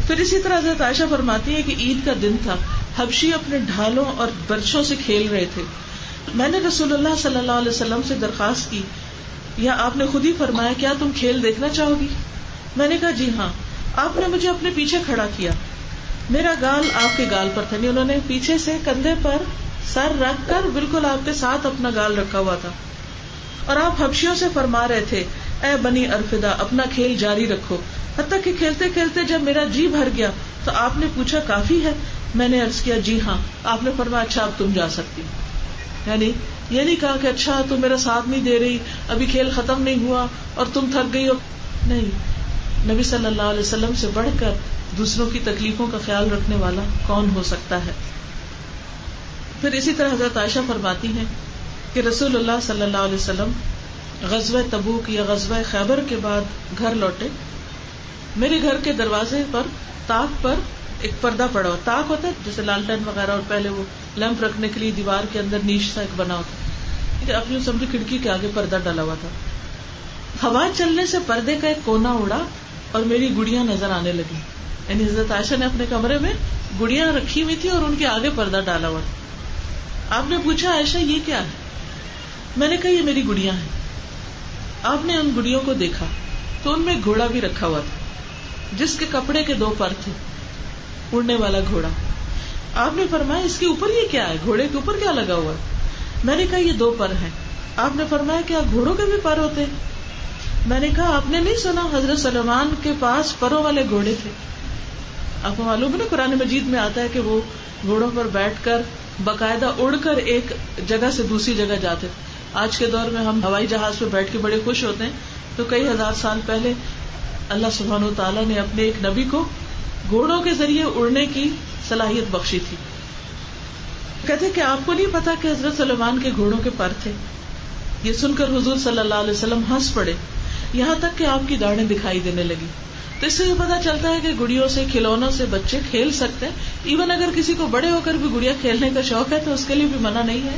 پھر اسی طرح حضرت عائشہ فرماتی ہے کہ عید کا دن تھا، حبشی اپنے ڈھالوں اور برچھوں سے کھیل رہے تھے. میں نے رسول اللہ صلی اللہ علیہ وسلم سے درخواست کی، یا آپ نے خود ہی فرمایا کیا تم کھیل دیکھنا چاہو گی؟ میں نے کہا جی ہاں. آپ نے مجھے اپنے پیچھے کھڑا کیا، میرا گال آپ کے گال پر تھا، یعنی انہوں نے پیچھے سے کندھے پر سر رکھ کر بالکل آپ کے ساتھ اپنا گال رکھا ہوا تھا، اور آپ حبشیوں سے فرما رہے تھے اے بنی ارفدہ اپنا کھیل جاری رکھو. حتیٰ کہ کھیلتے کھیلتے جب میرا جی بھر گیا تو آپ نے پوچھا کافی ہے؟ میں نے عرض کیا جی ہاں. آپ نے فرمایا اچھا اب تم جا سکتی. یعنی یہ نہیں کہا کہ اچھا تم میرا ساتھ نہیں دے رہی، ابھی کھیل ختم نہیں ہوا اور تم تھک گئی ہو. نہیں، نبی صلی اللہ علیہ وسلم سے بڑھ کر دوسروں کی تکلیفوں کا خیال رکھنے والا کون ہو سکتا ہے. پھر اسی طرح حضرت عائشہ فرماتی ہیں کہ رسول اللہ صلی اللہ علیہ وسلم غزوہ تبوک یا غزوہ خیبر کے بعد گھر لوٹے. میرے گھر کے دروازے پر طاق پر ایک پردہ پڑا ہوا. طاق ہوتا ہے جیسے لالٹین وغیرہ، اور پہلے وہ لیمپ رکھنے کے لیے دیوار کے اندر نیش سا ایک بنا ہوتا، اپنی سمجھی کھڑکی کے آگے پردہ ڈالا ہوا تھا. ہوا چلنے سے پردے کا ایک کونا اڑا اور میری گڑیاں نظر آنے لگی. یعنی حضرت عائشہ نے اپنے کمرے میں گڑیاں رکھی ہوئی تھی اور ان کے آگے پردہ ڈالا ہوا تھا. آپ نے پوچھا عائشہ یہ کیا ہے؟ میں نے کہا یہ میری گڑیاں ہیں. آپ نے ان گڑیوں کو دیکھا تو ان میں ایک گھوڑا بھی رکھا ہوا تھا جس کے کپڑے کے 2 پر تھے، اڑنے والا گھوڑا. آپ نے فرمایا اس کے اوپر یہ کیا ہے؟ گھوڑے کے اوپر کیا لگا ہوا ہے؟ میں نے کہا یہ 2 پر ہیں. آپ نے فرمایا کیا گھوڑوں کے بھی پر ہوتے ہیں؟ میں نے کہا آپ نے نہیں سنا حضرت سلیمان کے پاس پروں والے گھوڑے تھے؟ آپ کو معلوم ہے نا قرآن مجید میں آتا ہے کہ وہ گھوڑوں پر بیٹھ کر باقاعدہ اڑ کر ایک جگہ سے دوسری جگہ جاتے تھے. آج کے دور میں ہم ہوائی جہاز پہ بیٹھ کے بڑے خوش ہوتے ہیں، تو کئی ہزار سال پہلے اللہ سبحانہ و تعالیٰ نے اپنے ایک نبی کو گھوڑوں کے ذریعے اڑنے کی صلاحیت بخشی تھی. کہتے کہ آپ کو نہیں پتا کہ حضرت سلیمان کے گھوڑوں کے پر تھے. یہ سن کر حضور صلی اللہ علیہ وسلم ہنس پڑے، یہاں تک کہ آپ کی داڑھیں دکھائی دینے لگی. تو اس سے یہ پتا چلتا ہے کہ گڑیوں سے، کھلونوں سے بچے کھیل سکتے ہیں. ایون اگر کسی کو بڑے ہو کر بھی گڑیا کھیلنے کا شوق ہے تو اس کے لیے بھی منع نہیں ہے.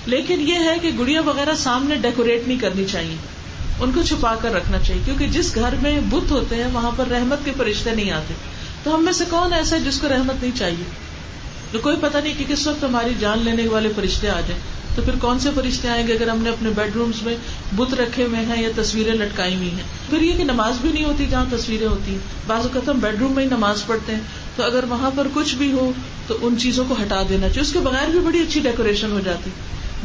لیکن یہ ہے کہ گڑیا وغیرہ سامنے ڈیکوریٹ نہیں کرنی چاہیے، ان کو چھپا کر رکھنا چاہیے، کیونکہ جس گھر میں بت ہوتے ہیں وہاں پر رحمت کے فرشتے نہیں آتے. تو ہم میں سے کون ایسا ہے جس کو رحمت نہیں چاہیے؟ تو کوئی پتہ نہیں کہ کس وقت ہماری جان لینے والے فرشتے آ جائیں. تو پھر کون سے فرشتے آئیں گے اگر ہم نے اپنے بیڈ رومز میں بت رکھے ہوئے ہیں یا تصویریں لٹکائی ہوئی ہیں؟ پھر یہ کہ نماز بھی نہیں ہوتی جہاں تصویریں ہوتی ہیں. بعض اوقات ہم بیڈ روم میں ہی نماز پڑھتے ہیں، تو اگر وہاں پر کچھ بھی ہو تو ان چیزوں کو ہٹا دینا چاہیے. اس کے بغیر بھی بڑی اچھی ڈیکوریشن ہو جاتی.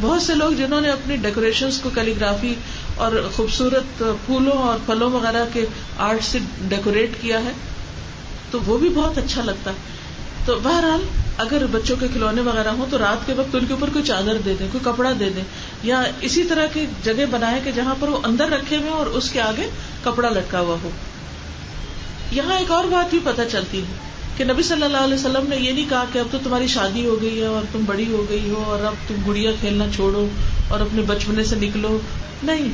بہت سے لوگ جنہوں نے اپنی ڈیکوریشنز کو کیلیگرافی اور خوبصورت پھولوں اور پھلوں وغیرہ کے آرٹ سے ڈیکوریٹ کیا ہے تو وہ بھی بہت اچھا لگتا ہے. تو بہرحال اگر بچوں کے کھلونے وغیرہ ہوں تو رات کے وقت ان کے اوپر کوئی چادر دے دیں، کوئی کپڑا دے دیں، یا اسی طرح کی جگہ بنائیں کہ جہاں پر وہ اندر رکھے ہوئے اور اس کے آگے کپڑا لٹکا ہوا ہو. یہاں ایک اور بات بھی پتہ چلتی ہے کہ نبی صلی اللہ علیہ وسلم نے یہ نہیں کہا کہ اب تو تمہاری شادی ہو گئی ہے اور تم بڑی ہو گئی ہو اور اب تم گڑیا کھیلنا چھوڑو اور اپنے بچپنے سے نکلو. نہیں،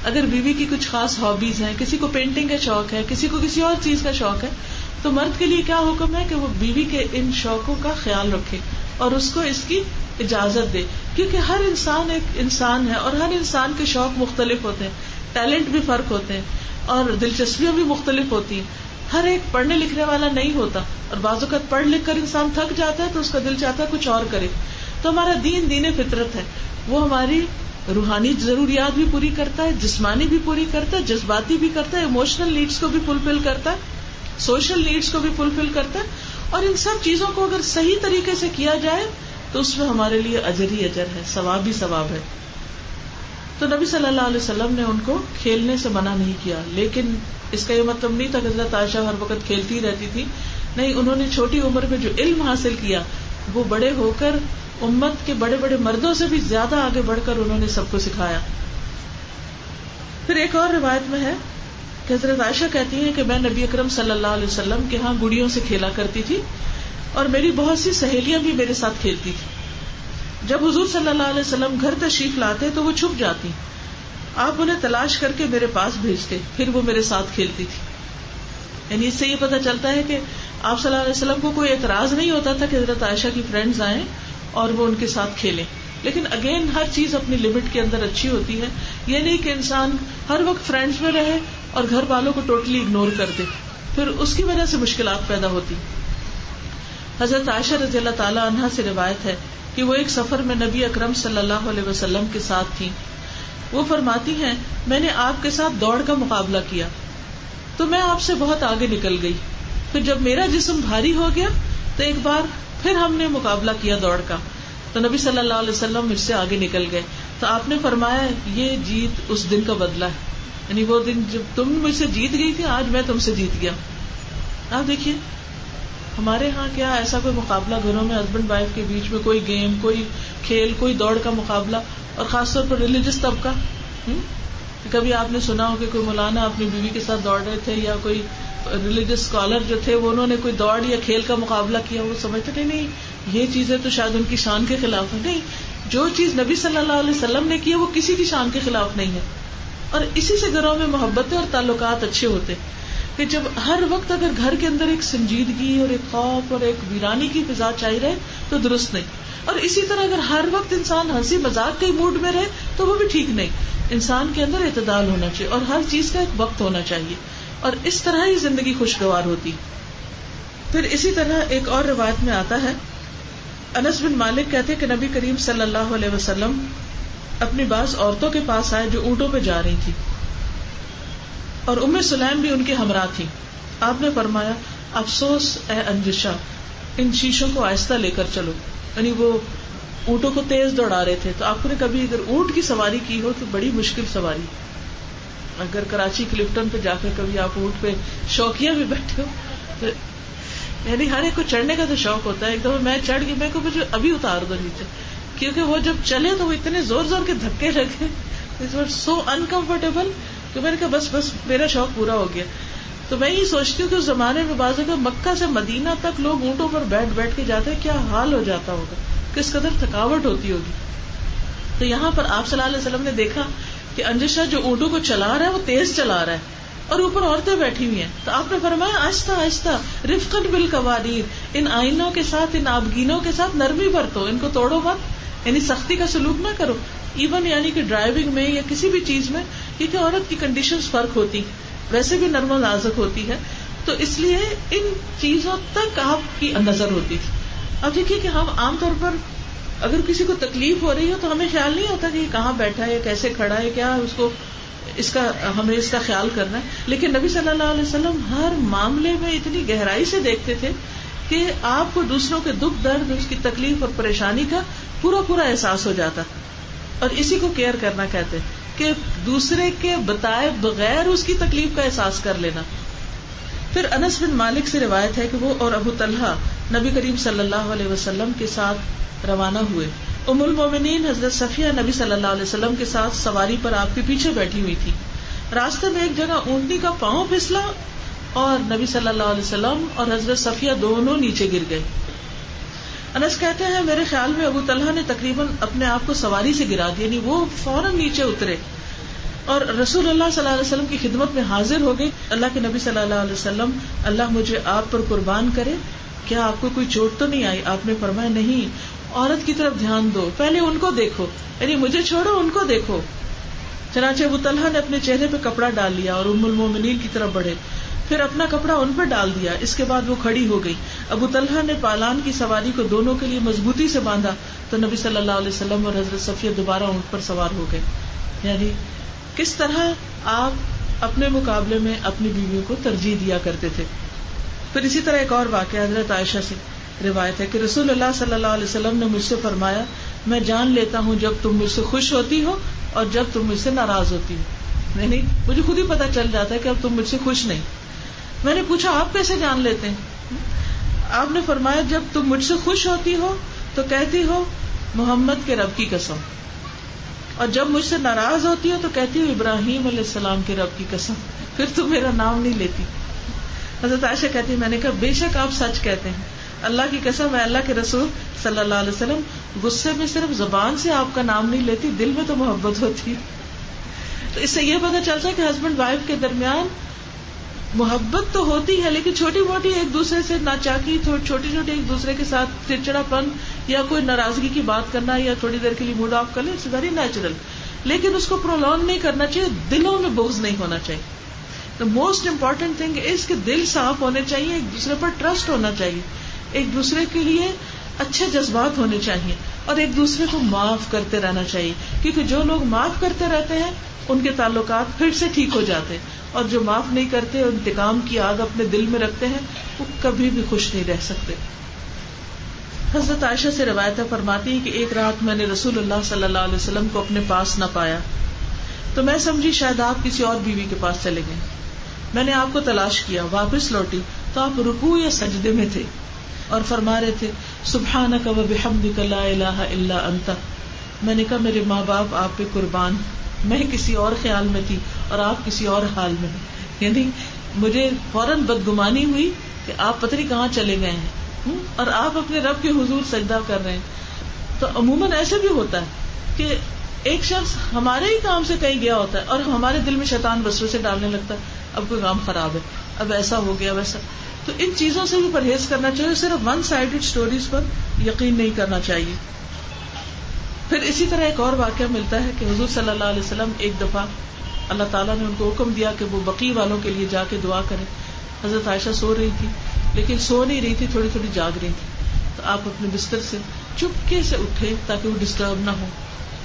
اگر بیوی کی کچھ خاص ہابیز ہیں، کسی کو پینٹنگ کا شوق ہے، کسی کو کسی اور چیز کا شوق ہے، تو مرد کے لیے کیا حکم ہے کہ وہ بیوی کے ان شوقوں کا خیال رکھے اور اس کو اس کی اجازت دے. کیونکہ ہر انسان ایک انسان ہے اور ہر انسان کے شوق مختلف ہوتے ہیں، ٹیلنٹ بھی فرق ہوتے ہیں اور دلچسپیاں بھی مختلف ہوتی ہیں. ہر ایک پڑھنے لکھنے والا نہیں ہوتا اور بعض اوقات پڑھ لکھ کر انسان تھک جاتا ہے تو اس کا دل چاہتا ہے کچھ اور کرے. تو ہمارا دین فطرت ہے، وہ ہماری روحانی ضروریات بھی پوری کرتا ہے، جسمانی بھی پوری کرتا ہے، جذباتی بھی کرتا ہے، ایموشنل نیڈس کو بھی فلفل کرتا ہے، سوشل نیڈس کو بھی فلفل کرتا ہے. اور ان سب چیزوں کو اگر صحیح طریقے سے کیا جائے تو اس میں ہمارے لیے اجر ہی اجر ہے، ثواب ہی ثواب ہے. تو نبی صلی اللہ علیہ وسلم نے ان کو کھیلنے سے منع نہیں کیا، لیکن اس کا یہ مطلب نہیں تھا کہ حضرت عائشہ ہر وقت کھیلتی رہتی تھی. نہیں، انہوں نے چھوٹی عمر میں جو علم حاصل کیا وہ بڑے ہو کر امت کے بڑے بڑے مردوں سے بھی زیادہ آگے بڑھ کر انہوں نے سب کو سکھایا. پھر ایک اور روایت میں ہے کہ حضرت عائشہ کہتی ہیں کہ میں نبی اکرم صلی اللہ علیہ وسلم کے ہاں گڑیوں سے کھیلا کرتی تھی اور میری بہت سی سہیلیاں بھی میرے ساتھ کھیلتی تھی. جب حضور صلی اللہ علیہ وسلم گھر تشریف لاتے تو وہ چھپ جاتی، آپ انہیں تلاش کر کے میرے پاس بھیجتے، پھر وہ میرے ساتھ کھیلتی تھی. یعنی اس سے یہ پتہ چلتا ہے کہ آپ صلی اللہ علیہ وسلم کو کوئی اعتراض نہیں ہوتا تھا کہ حضرت عائشہ کی فرینڈز آئیں اور وہ ان کے ساتھ کھیلیں. لیکن اگین ہر چیز اپنی لمٹ کے اندر اچھی ہوتی ہے. یہ نہیں کہ انسان ہر وقت فرینڈز میں رہے اور گھر والوں کو ٹوٹلی اگنور کر دے. پھر اس کی وجہ سے مشکلات پیدا ہوتی. حضرت عائشہ رضی اللہ تعالی عنہا سے روایت ہے کہ وہ ایک سفر میں نبی اکرم صلی اللہ علیہ وسلم کے ساتھ تھیں. وہ فرماتی ہیں میں نے آپ کے ساتھ دوڑ کا مقابلہ کیا تو میں آپ سے بہت آگے نکل گئی. پھر جب میرا جسم بھاری ہو گیا تو ایک بار پھر ہم نے مقابلہ کیا دوڑ کا تو نبی صلی اللہ علیہ وسلم مجھ سے آگے نکل گئے. تو آپ نے فرمایا یہ جیت اس دن کا بدلہ ہے، یعنی وہ دن جب تم مجھ سے جیت گئی تھی آج میں تم سے جیت گیا. آپ دیکھیے ہمارے ہاں کیا ایسا کوئی مقابلہ گھروں میں ہسبینڈ وائف کے بیچ میں کوئی گیم، کوئی کھیل، کوئی دوڑ کا مقابلہ، اور خاص طور پر ریلیجس طبقہ. کبھی آپ نے سنا ہو کہ کوئی مولانا اپنی بیوی کے ساتھ دوڑ رہے تھے یا کوئی ریلیجس اسکالر جو تھے وہ انہوں نے کوئی دوڑ یا کھیل کا مقابلہ کیا، وہ سمجھتے تھے نہیں یہ چیزیں تو شاید ان کی شان کے خلاف ہے. نہیں، جو چیز نبی صلی اللہ علیہ وسلم نے کی ہے وہ کسی کی شان کے خلاف نہیں ہے. اور اسی سے گھروں میں محبتیں اور تعلقات اچھے ہوتے کہ جب ہر وقت اگر گھر کے اندر ایک سنجیدگی اور ایک خوف اور ایک ویرانی کی فضا چاہیے رہے تو درست نہیں. اور اسی طرح اگر ہر وقت انسان ہنسی مذاق کے موڈ میں رہے تو وہ بھی ٹھیک نہیں. انسان کے اندر اعتدال ہونا چاہیے اور ہر چیز کا ایک وقت ہونا چاہیے، اور اس طرح ہی زندگی خوشگوار ہوتی. پھر اسی طرح ایک اور روایت میں آتا ہے، انس بن مالک کہتے کہ نبی کریم صلی اللہ علیہ وسلم اپنی بعض عورتوں کے پاس آئے جو اونٹوں پہ جا رہی تھی، اور ام سلیم بھی ان کے ہمراہ تھی. آپ نے فرمایا افسوس اے انجشا، ان شیشوں کو آہستہ لے کر چلو. یعنی وہ اونٹوں کو تیز دوڑا رہے تھے. تو آپ نے کبھی اگر اونٹ کی سواری کی ہو تو بڑی مشکل سواری. اگر کراچی کلفٹن پہ جا کر کبھی آپ اونٹ پہ شوقیہ بھی بیٹھے ہو تو یعنی ہر ایک کو چڑھنے کا تو شوق ہوتا ہے. ایک دفعہ میں چڑھ گئی، میں کو مجھے ابھی اتار دو نیچے، کیونکہ وہ جب چلے تو وہ اتنے زور زور کے دھکے لگے، سو انکمفرٹیبل کہ میں نے کہا بس میرا شوق پورا ہو گیا. تو میں یہ سوچتی ہوں کہ اس زمانے میں بعض اگر مکہ سے مدینہ تک لوگ اونٹوں پر بیٹھ کے جاتے کیا حال ہو جاتا ہوگا، کس قدر تھکاوٹ ہوتی ہوگی. تو یہاں پر آپ صلی اللہ علیہ وسلم نے دیکھا کہ انجشا جو اونٹوں کو چلا رہا ہے وہ تیز چلا رہا ہے اور اوپر عورتیں بیٹھی ہوئی ہیں. تو آپ نے فرمایا آہستہ آہستہ رفقاً بالقواریر، ان آئینوں کے ساتھ، ان آبگینوں کے ساتھ نرمی برتو، ان کو توڑو مت، یعنی سختی کا سلوک نہ کرو. ایون یعنی کہ ڈرائیونگ میں یا کسی بھی چیز میں، کیونکہ عورت کی کنڈیشنز فرق ہوتی، ویسے بھی نرم و نازک ہوتی ہے، تو اس لیے ان چیزوں تک آپ کی نظر ہوتی تھی. اب دیکھیے کہ ہم عام طور پر اگر کسی کو تکلیف ہو رہی ہو تو ہمیں خیال نہیں ہوتا کہ یہ کہاں بیٹھا ہے، کیسے کھڑا ہے، کیا ہمیں اس کا خیال کرنا ہے. لیکن نبی صلی اللہ علیہ وسلم ہر معاملے میں اتنی گہرائی سے دیکھتے تھے کہ آپ کو دوسروں کے دکھ درد، اس کی تکلیف اور پریشانی کا پورا احساس ہو جاتا. اور اسی کو کیئر کرنا کہتے ہیں کہ دوسرے کے بتائے بغیر اس کی تکلیف کا احساس کر لینا. پھر انس بن مالک سے روایت ہے کہ وہ اور ابو طلحہ نبی کریم صلی اللہ علیہ وسلم کے ساتھ روانہ ہوئے. ام المومنین حضرت صفیہ نبی صلی اللہ علیہ وسلم کے ساتھ سواری پر آپ کے پیچھے بیٹھی ہوئی تھی. راستے میں ایک جگہ اونٹنی کا پاؤں پھسلا اور نبی صلی اللہ علیہ وسلم اور حضرت صفیہ دونوں نیچے گر گئے. انس کہتے ہیں میرے خیال میں ابو طلحہ نے تقریباً اپنے آپ کو سواری سے گرا دیا، یعنی وہ فوراً نیچے اترے اور رسول اللہ صلی اللہ علیہ وسلم کی خدمت میں حاضر ہو گئے. اللہ کے نبی صلی اللہ علیہ وسلم، اللہ مجھے آپ پر قربان کرے، کیا آپ کو کوئی چوٹ تو نہیں آئی؟ آپ نے فرمایا نہیں. عورت کی طرف دھیان دو، پہلے ان کو دیکھو، یعنی مجھے چھوڑو ان کو دیکھو. چنانچہ ابو طلحہ نے اپنے چہرے پہ کپڑا ڈال لیا اور ام المومنین کی طرف بڑھے، پھر اپنا کپڑا ان پر ڈال دیا. اس کے بعد وہ کھڑی ہو گئی. ابو طلحہ نے پالان کی سواری کو دونوں کے لیے مضبوطی سے باندھا تو نبی صلی اللہ علیہ وسلم اور حضرت صفیہ دوبارہ اونٹ پر سوار ہو گئے. یعنی کس طرح آپ اپنے مقابلے میں اپنی بیویوں کو ترجیح دیا کرتے تھے. پھر اسی طرح ایک اور واقعہ حضرت عائشہ سے روایت ہے کہ رسول اللہ صلی اللہ علیہ وسلم نے مجھ سے فرمایا میں جان لیتا ہوں جب تم مجھ سے خوش ہوتی ہو اور جب تم مجھ سے ناراض ہوتی ہو. نہیں مجھے خود ہی پتا چل جاتا ہے کہ اب تم مجھ سے خوش نہیں. میں نے پوچھا آپ کیسے جان لیتے ہیں؟ آپ نے فرمایا جب تم مجھ سے خوش ہوتی ہو تو کہتی ہو محمد کے رب کی قسم، اور جب مجھ سے ناراض ہوتی ہو تو کہتی ہو ابراہیم علیہ السلام کے رب کی قسم، پھر تم میرا نام نہیں لیتی. حضرت عائشہ کہتی میں نے کہا بے شک آپ سچ کہتے ہیں، اللہ کی قسم ہے اللہ کے رسول صلی اللہ علیہ وسلم غصے میں صرف زبان سے آپ کا نام نہیں لیتی، دل میں تو محبت ہوتی. تو اس سے یہ پتا چلتا ہے کہ ہسبینڈ وائف کے درمیان محبت تو ہوتی ہے لیکن چھوٹی موٹی ایک دوسرے سے ناچاکی، چھوٹی چھوٹی ایک دوسرے کے ساتھ چڑچڑا پن یا کوئی ناراضگی کی بات کرنا یا تھوڑی دیر کے لیے موڈ آف کر لیں، اٹس ویری نیچرل، لیکن اس کو پرولونگ نہیں کرنا چاہیے، دلوں میں بغض نہیں ہونا چاہیے. The most important thing is کہ دل صاف ہونے چاہیے, ایک دوسرے پر ٹرسٹ ہونا چاہیے, ایک دوسرے کے لیے اچھے جذبات ہونے چاہیے, اور ایک دوسرے کو معاف کرتے رہنا چاہیے, کیونکہ جو لوگ معاف کرتے رہتے ہیں ان کے تعلقات پھر سے ٹھیک ہو جاتے ہیں, اور جو معاف نہیں کرتے, انتقام کی آگ اپنے دل میں رکھتے ہیں, وہ کبھی بھی خوش نہیں رہ سکتے. حضرت عائشہ سے روایت فرماتی ہے کہ ایک رات میں نے رسول اللہ صلی اللہ علیہ وسلم کو اپنے پاس نہ پایا, تو میں سمجھی شاید آپ کسی اور بیوی کے پاس چلے گئے. میں نے آپ کو تلاش کیا, واپس لوٹی تو آپ رکوع یا سجدے میں تھے اور فرما رہے تھے سبحانک و بحمدک لا الہ الا انت. میں نے کہا میرے ماں باپ آپ پہ قربان, میں کسی اور خیال میں تھی اور آپ کسی اور حال میں. یعنی مجھے فوراً بدگمانی ہوئی کہ آپ پتہ نہیں کہاں چلے گئے ہیں اور آپ اپنے رب کے حضور سجدہ کر رہے ہیں. تو عموماً ایسے بھی ہوتا ہے کہ ایک شخص ہمارے ہی کام سے کہیں گیا ہوتا ہے اور ہمارے دل میں شیطان وسوسے ڈالنے لگتا ہے, اب کوئی کام خراب ہے, اب ایسا ہو گیا ویسا. تو ان چیزوں سے بھی پرہیز کرنا چاہیے, صرف ون سائیڈڈ سٹوریز پر یقین نہیں کرنا چاہیے. پھر اسی طرح ایک اور واقعہ ملتا ہے کہ حضور صلی اللہ علیہ وسلم ایک دفعہ اللہ تعالیٰ نے ان کو حکم دیا کہ وہ بقیع والوں کے لیے جا کے دعا کریں. حضرت عائشہ سو رہی تھی, لیکن سو نہیں رہی تھی, تھوڑی تھوڑی جاگ رہی تھی. تو آپ اپنے بستر سے چپکے سے اٹھے تاکہ وہ ڈسٹرب نہ ہو,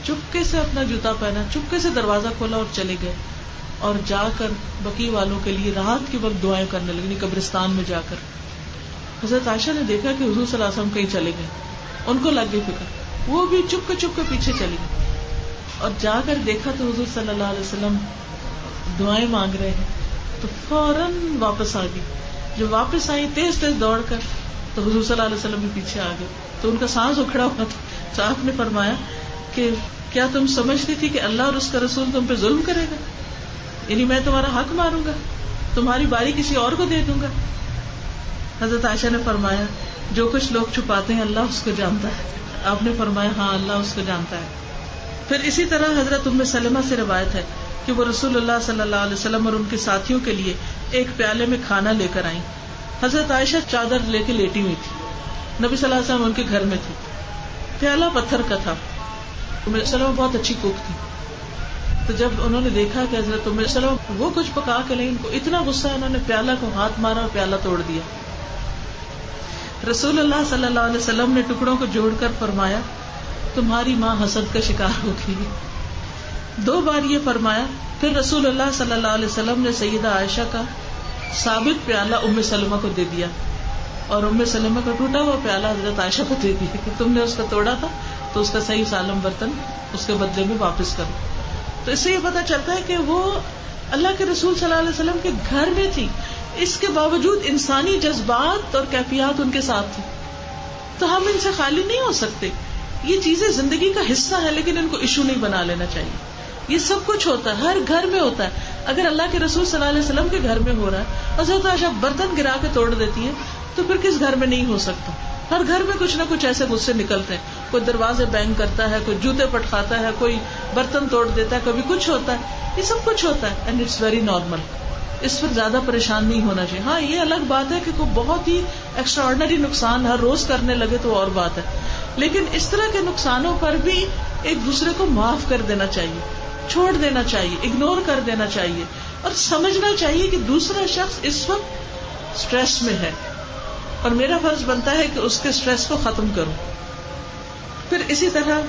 چپکے سے اپنا جوتا پہنا, چپکے سے دروازہ کھولا اور چلے گئے, اور جا کر بقیع والوں کے لیے رات کے وقت دعائیں کرنے لگی, قبرستان میں جا کر. حضرت عائشہ نے دیکھا کہ حضور صلی اللہ علیہ وسلم کہیں چلے گئے, ان کو لگ گئی فکر, وہ بھی چپ کے پیچھے چلی گئی, اور جا کر دیکھا تو حضور صلی اللہ علیہ وسلم دعائیں مانگ رہے ہیں. تو فوراً واپس آ گئی. جب واپس آئی تیز تیز دوڑ کر, تو حضور صلی اللہ علیہ وسلم بھی پیچھے آ گئے. تو ان کا سانس اکھڑا ہوا تھا. تو آپ نے فرمایا کہ کیا تم سمجھتی تھی کہ اللہ اور اس کا رسول تم پہ ظلم کرے گا؟ یعنی میں تمہارا حق ماروں گا, تمہاری باری کسی اور کو دے دوں گا؟ حضرت عائشہ نے فرمایا جو کچھ لوگ چھپاتے ہیں اللہ اس کو جانتا ہے. آپ نے فرمایا ہاں اللہ اس کو جانتا ہے. پھر اسی طرح حضرت ام سلمہ سے روایت ہے کہ وہ رسول اللہ صلی اللہ علیہ وسلم اور ان کے ساتھیوں کے لیے ایک پیالے میں کھانا لے کر آئیں. حضرت عائشہ چادر لے کے لیٹی ہوئی تھی, نبی صلی اللہ علیہ وسلم ان کے گھر میں تھے. پیالہ پتھر کا تھا. ام سلمہ بہت اچھی کوک تھی. تو جب انہوں نے دیکھا کہ حضرت ام سلمہ وہ کچھ پکا کے نہیں, ان کو اتنا غصہ, انہوں نے پیالہ کو ہاتھ مارا اور پیالہ توڑ دیا. رسول اللہ صلی اللہ علیہ وسلم نے ٹکڑوں کو جوڑ کر فرمایا تمہاری ماں حسد کا شکار ہو گئی. 2 بار یہ فرمایا. پھر رسول اللہ صلی اللہ علیہ وسلم نے سیدہ عائشہ کا ثابت پیالہ ام سلمہ کو دے دیا, اور ام سلمہ کا ٹوٹا ہوا پیالہ حضرت عائشہ کو دے دیا کہ تم نے اس کا توڑا تھا تو اس کا صحیح سالم برتن اس کے بدلے میں واپس کرو. تو اس سے یہ پتا چلتا ہے کہ وہ اللہ کے رسول صلی اللہ علیہ وسلم کے گھر میں تھی, اس کے باوجود انسانی جذبات اور کیفیات ان کے ساتھ تھی. تو ہم ان سے خالی نہیں ہو سکتے. یہ چیزیں زندگی کا حصہ ہے, لیکن ان کو ایشو نہیں بنا لینا چاہیے. یہ سب کچھ ہوتا ہے, ہر گھر میں ہوتا ہے. اگر اللہ کے رسول صلی اللہ علیہ وسلم کے گھر میں ہو رہا ہے, حضرت عائشہ برتن گرا کے توڑ دیتی ہیں, تو پھر کس گھر میں نہیں ہو سکتا؟ ہر گھر میں کچھ نہ کچھ ایسے غصے نکلتے ہیں. کوئی دروازے بینگ کرتا ہے, کوئی جوتے پٹکاتا ہے, کوئی برتن توڑ دیتا ہے, کبھی کچھ ہوتا ہے. یہ سب کچھ ہوتا ہے, اینڈ اٹس ویری نارمل. اس پر زیادہ پریشان نہیں ہونا چاہیے. ہاں یہ الگ بات ہے کہ کوئی بہت ہی ایکسٹرا آرڈنری نقصان ہر روز کرنے لگے تو اور بات ہے, لیکن اس طرح کے نقصانوں پر بھی ایک دوسرے کو معاف کر دینا چاہیے, چھوڑ دینا چاہیے, اگنور کر دینا چاہیے, اور سمجھنا چاہیے کہ دوسرا شخص اس وقت اسٹریس میں ہے اور میرا فرض بنتا ہے کہ اس کے اسٹریس کو ختم کروں. پھر اسی طرح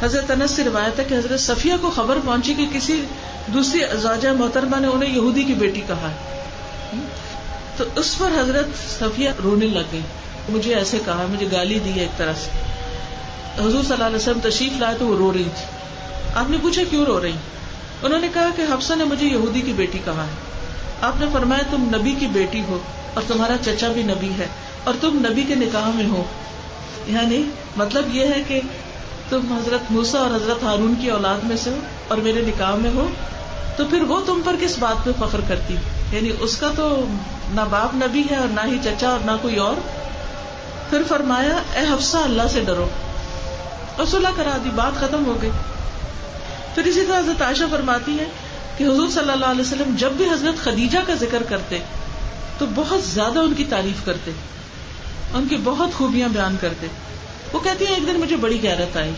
حضرت انس سے روایت ہے کہ حضرت صفیہ کو خبر پہنچی کہ کسی دوسری زوجہ محترمہ نے انہیں یہودی کی بیٹی کہا ہے. تو اس پر حضرت صفیہ رونے لگ گئی, مجھے ایسے کہا, مجھے گالی دی ہے ایک طرح سے. حضور صلی اللہ علیہ وسلم تشریف لائے تو وہ رو رہی تھی. آپ نے پوچھا کیوں رو رہی؟ انہوں نے کہا کہ حفصہ نے مجھے یہودی کی بیٹی کہا ہے. آپ نے فرمایا تم نبی کی بیٹی ہو اور تمہارا چچا بھی نبی ہے اور تم نبی کے نکاح میں ہو. یعنی مطلب یہ ہے کہ تم حضرت موسیٰ اور حضرت ہارون کی اولاد میں سے ہو اور میرے نکاح میں ہو, تو پھر وہ تم پر کس بات پہ فخر کرتی؟ یعنی اس کا تو نہ باپ نبی ہے اور نہ ہی چچا اور نہ کوئی اور. پھر فرمایا اے حفصہ اللہ سے ڈرو, اور صلح کرا دی, بات ختم ہو گئی. پھر اسی طرح حضرت عائشہ فرماتی ہے کہ حضور صلی اللہ علیہ وسلم جب بھی حضرت خدیجہ کا ذکر کرتے تو بہت زیادہ ان کی تعریف کرتے, ان کی بہت خوبیاں بیان کرتے. وہ کہتی ہیں ایک دن مجھے بڑی غیرت آئی،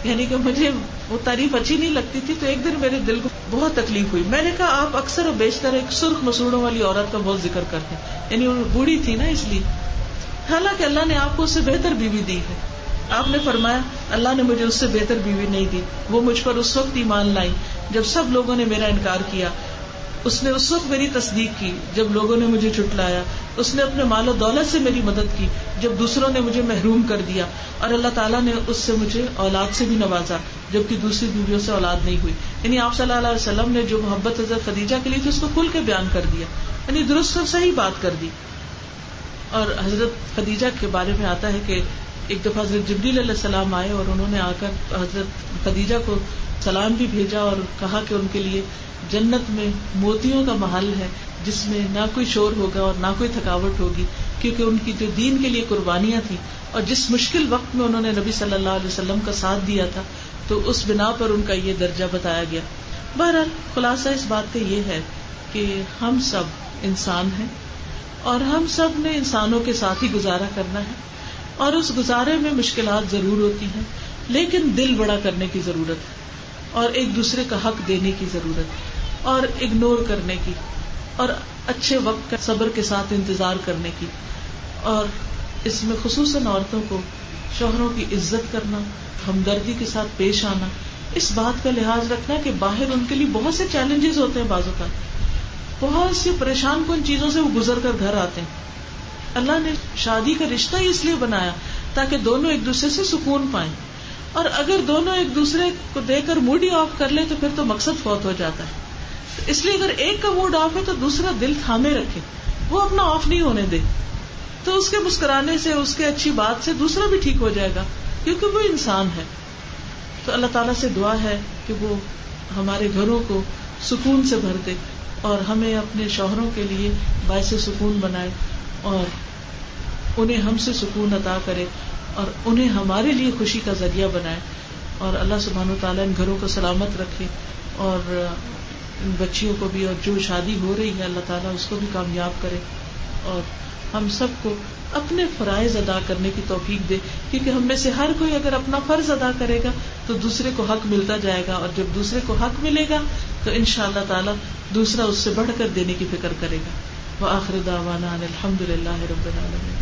یعنی کہ مجھے وہ تعریف اچھی نہیں لگتی تھی، تو ایک دن میرے دل کو بہت تکلیف ہوئی. میں نے کہا آپ اکثر و بیشتر ایک سرخ مسوڑوں والی عورت کا بہت ذکر کرتے ہیں، یعنی وہ بوڑھی تھی نا اس لیے، حالانکہ اللہ نے آپ کو اس سے بہتر بیوی دی ہے. آپ نے فرمایا اللہ نے مجھے اس سے بہتر بیوی نہیں دی، وہ مجھ پر اس وقت ایمان لائی جب سب لوگوں نے میرا انکار کیا، اس نے اس وقت میری تصدیق کی جب لوگوں نے مجھے جھٹلایا، اس نے اپنے مال و دولت سے میری مدد کی جب دوسروں نے مجھے محروم کر دیا، اور اللہ تعالیٰ نے اس سے مجھے اولاد سے بھی نوازا جبکہ دوسری بیویوں سے اولاد نہیں ہوئی. یعنی آپ صلی اللہ علیہ وسلم نے جو محبت حضرت خدیجہ کے لیے تھی اس کو کھل کے بیان کر دیا، یعنی درست اور صحیح بات کر دی. اور حضرت خدیجہ کے بارے میں آتا ہے کہ ایک دفعہ حضرت جبریل علیہ السلام آئے اور انہوں نے آ کر حضرت خدیجہ کو سلام بھی بھیجا اور کہا کہ ان کے لیے جنت میں موتیوں کا محل ہے جس میں نہ کوئی شور ہوگا اور نہ کوئی تھکاوٹ ہوگی، کیونکہ ان کی جو دین کے لیے قربانیاں تھیں اور جس مشکل وقت میں انہوں نے نبی صلی اللہ علیہ وسلم کا ساتھ دیا تھا، تو اس بنا پر ان کا یہ درجہ بتایا گیا. بہرحال خلاصہ اس بات کا یہ ہے کہ ہم سب انسان ہیں اور ہم سب نے انسانوں کے ساتھ ہی گزارا کرنا ہے، اور اس گزارے میں مشکلات ضرور ہوتی ہیں، لیکن دل بڑا کرنے کی ضرورت ہے اور ایک دوسرے کا حق دینے کی ضرورت ہے اور اگنور کرنے کی اور اچھے وقت کا صبر کے ساتھ انتظار کرنے کی. اور اس میں خصوصاً عورتوں کو شوہروں کی عزت کرنا، ہمدردی کے ساتھ پیش آنا، اس بات کا لحاظ رکھنا کہ باہر ان کے لیے بہت سے چیلنجز ہوتے ہیں، بعض اوقات بہت سی پریشان کن چیزوں سے وہ گزر کر گھر آتے ہیں. اللہ نے شادی کا رشتہ ہی اس لیے بنایا تاکہ دونوں ایک دوسرے سے سکون پائیں، اور اگر دونوں ایک دوسرے کو دے کر موڈ ہی آف کر لے تو پھر تو مقصد فوت ہو جاتا ہے. اس لیے اگر ایک کا موڈ آف ہے تو دوسرا دل تھامے رکھے، وہ اپنا آف نہیں ہونے دے، تو اس کے مسکرانے سے، اس کے اچھی بات سے دوسرا بھی ٹھیک ہو جائے گا، کیونکہ وہ انسان ہے. تو اللہ تعالیٰ سے دعا ہے کہ وہ ہمارے گھروں کو سکون سے بھر دے اور ہمیں اپنے شوہروں کے لیے باعث سکون بنائے اور انہیں ہم سے سکون عطا کرے اور انہیں ہمارے لیے خوشی کا ذریعہ بنائے. اور اللہ سبحانہ و تعالیٰ ان گھروں کو سلامت رکھے اور ان بچیوں کو بھی، اور جو شادی ہو رہی ہے اللہ تعالیٰ اس کو بھی کامیاب کرے، اور ہم سب کو اپنے فرائض ادا کرنے کی توفیق دے، کیونکہ ہم میں سے ہر کوئی اگر اپنا فرض ادا کرے گا تو دوسرے کو حق ملتا جائے گا، اور جب دوسرے کو حق ملے گا تو انشاءاللہ تعالیٰ دوسرا اس سے بڑھ کر دینے کی فکر کرے گا. وآخر دعوانا ان الحمد للہ رب العالمین.